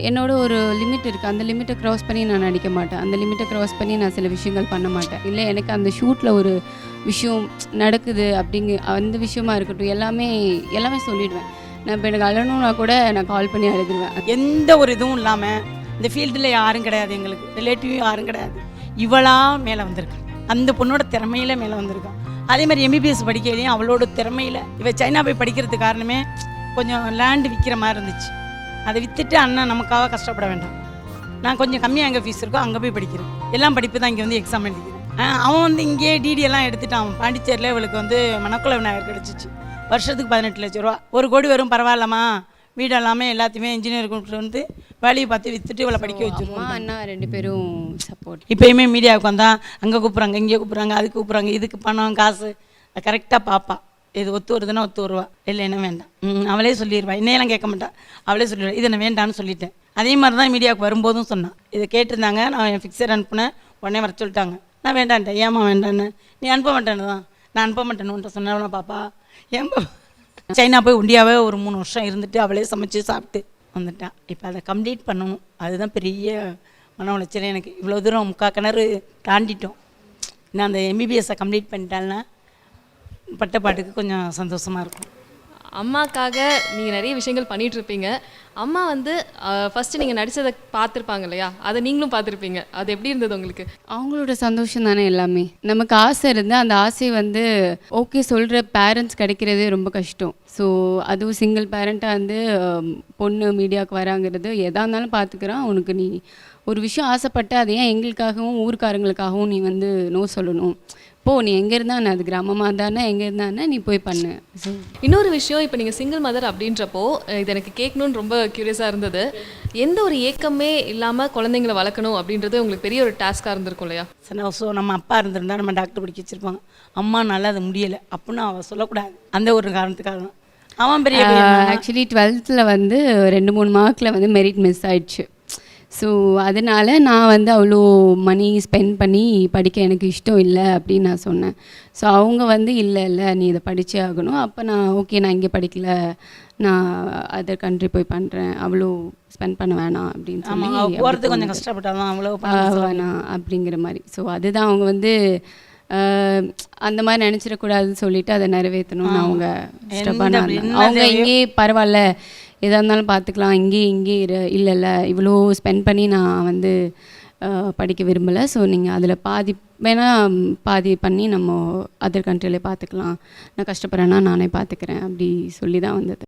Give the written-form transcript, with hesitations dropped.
என்னோட ஒரு லிமிட் இருக்குது. அந்த லிமிட்டை க்ராஸ் பண்ணி நான் நடிக்க மாட்டேன். அந்த லிமிட்டை க்ராஸ் பண்ணி நான் சில விஷயங்கள் பண்ண மாட்டேன். இல்லை எனக்கு அந்த ஷூட்டில் ஒரு விஷயம் நடக்குது அந்த விஷயமா இருக்கட்டும், எல்லாமே சொல்லிடுவேன். நான் இப்போ எனக்கு அழணுன்னா கூட நான் கால் பண்ணி அழுதுருவேன். எந்த ஒரு இதுவும் இல்லாமல் இந்த ஃபீல்டில் யாரும் கிடையாது, எங்களுக்கு ரிலேட்டிவும் யாரும் கிடையாது. இவளா மேலே வந்திருக்கான், அந்த பொண்ணோட திறமையில் மேலே வந்திருக்கான். அதே மாதிரி எம்பிபிஎஸ் படிக்கையிலையும் அவளோட திறமையில் சைனா போய் படிக்கிறதுக்கு காரணமே கொஞ்சம் லேண்டு விற்கிற மாதிரி இருந்துச்சு. அதை விற்றுட்டு அண்ணன் நமக்காக கஷ்டப்பட வேண்டாம், நான் கொஞ்சம் கம்மியாக எங்கே ஃபீஸ் இருக்கோ அங்கே போய் படிக்கிறேன். எல்லாம் படிப்பு தான் இங்கே எக்ஸாம் எழுதிக்கிறேன். அவன் இங்கேயே டிடியெல்லாம் எடுத்துட்டான். அவன் பாண்டிச்சேரியில் இவளுக்கு மணக்குள விநாயகர் கிடச்சிச்சு. வருஷத்துக்கு 18 லட்ச ரூபா. 1 கோடி வரும், பரவாயில்லம்மா, வீடு எல்லாமே எல்லாத்தையுமே இன்ஜினியர் கொண்டு வேலையை பார்த்து விற்றுட்டு இவளை படிக்க வச்சுருவோம். அண்ணா 2 பேரும் சப்போர்ட். இப்போயுமே மீடியாவுக்கு வந்தால் அங்கே கூப்பிட்றாங்க, இங்கே கூப்பிட்றாங்க, அதுக்கு கூப்பிட்றாங்க, இதுக்கு பணம் காசு கரெக்டாக பார்ப்பா. இது ஒத்து வருதுன்னா ஒத்து வருவா, இல்லைன்னா வேண்டாம். அவளே சொல்லிடுவா, என்னையெல்லாம் கேட்க மாட்டான், அவளே சொல்லிடுவா இதை நான் வேண்டான்னு சொல்லிட்டேன். அதே மாதிரி தான் மீடியாவுக்கு வரும்போதும் சொன்னான். இதை கேட்டிருந்தாங்க, நான் என் ஃபிக்ஸர் அனுப்புனேன், உடனே வர சொல்லிட்டாங்க. நான் வேண்டான்ட்டேன். ஏமா வேண்டான்னு? நீ அனுப்ப மாட்டேன்னு தான். நான் அனுப்ப மாட்டேன்னு சொன்னவனா பாப்பா. ஏன்பா சைனா போய் இந்தியாவே ஒரு 3 வருஷம் இருந்துட்டு அவளே சமைச்சு சாப்பிட்டு வந்துட்டான். இப்போ அதை கம்ப்ளீட் பண்ணணும், அதுதான் பெரிய மன உளைச்சல் எனக்கு. இவ்வளோ தூரம் 3/4 கிணறு தாண்டிட்டோம். நான் அந்த எம்பிபிஎஸ்ஸை கம்ப்ளீட் பண்ணிட்டாள்னா பட்டப்பாட்டுக்கு கொஞ்சம் சந்தோஷமாக இருக்கும். அம்மாக்காக நீங்கள் நிறைய விஷயங்கள் பண்ணிகிட்ருப்பீங்க. அம்மா ஃபஸ்ட்டு நீங்கள் நடித்ததை பார்த்துருப்பாங்க இல்லையா, அதை நீங்களும் பார்த்துருப்பீங்க. அது எப்படி இருந்தது உங்களுக்கு? அவங்களோட சந்தோஷம் தானே எல்லாமே. நமக்கு ஆசை இருந்து அந்த ஆசை ஓகே சொல்கிற பேரண்ட்ஸ் கிடைக்கிறதே ரொம்ப கஷ்டம். ஸோ அதுவும் சிங்கிள் பேரண்ட்டாக பொண்ணு மீடியாவுக்கு வராங்கிறது எதாக இருந்தாலும் பார்த்துக்கிறான். உனக்கு நீ ஒரு விஷயம் ஆசைப்பட்ட அதை ஏன் எங்களுக்காகவும் ஊருக்காரங்களுக்காகவும் நீ நோ சொல்லணும். நீ எங்கே இருந்தானே, அது கிராமமாக இருந்தானே எங்கே இருந்தானே நீ போய் பண்ணு. ஸோ இன்னொரு விஷயம், இப்போ நீங்கள் சிங்கிள் மதர் அப்படின்றப்போ இது எனக்கு கேட்கணுன்னு ரொம்ப க்யூரியஸாக இருந்தது. எந்த ஒரு ஏக்கமே இல்லாமல் குழந்தைங்களை வளர்க்கணும் அப்படின்றது உங்களுக்கு பெரிய ஒரு டாஸ்க்காக இருந்திருக்கும் இல்லையா? ஸோ நம்ம அப்பா இருந்திருந்தா நம்ம டாக்டர் படிக்க வச்சுருப்பாங்க. அம்மானால அது முடியலை அப்படின்னு அவள் சொல்லக்கூடாது. அந்த ஒரு காரணத்துக்காக தான் அவன் பெரிய ஆக்சுவலி 12th 2-3 மார்க்கில் மெரிட் மிஸ் ஆயிடுச்சு. ஸோ அதனால் நான் அவ்வளோ மணி ஸ்பெண்ட் பண்ணி படிக்க எனக்கு இஷ்டம் இல்லை அப்படின்னு நான் சொன்னேன். ஸோ அவங்க இல்லை நீ இதை படித்தே ஆகணும். அப்போ நான் ஓகே, நான் இங்கே படிக்கல, நான் அதர் கண்ட்ரி போய் பண்ணுறேன், அவ்வளோ ஸ்பெண்ட் பண்ண வேணாம் அப்படின்னு சொல்லி போகிறது கொஞ்சம் கஷ்டப்பட்டாலும் அவ்வளோ வேணாம் அப்படிங்கிற மாதிரி. ஸோ அதுதான் அவங்க அந்த மாதிரி நினச்சிடக்கூடாதுன்னு சொல்லிட்டு அதை நிறைவேற்றணும்னு அவங்க அவங்க இங்கே பரவாயில்ல எதாக இருந்தாலும் பார்த்துக்கலாம், இங்கே இல்லைல்ல இவ்வளோ ஸ்பெண்ட் பண்ணி நான் படிக்க விரும்பலை. ஸோ நீங்கள் அதில் பாதி பண்ணி நம்ம அதர் கண்ட்ரியிலே பார்த்துக்கலாம், நான் கஷ்டப்படுறேன்னா நானே பார்த்துக்கிறேன் அப்படி சொல்லி தான் வந்தது.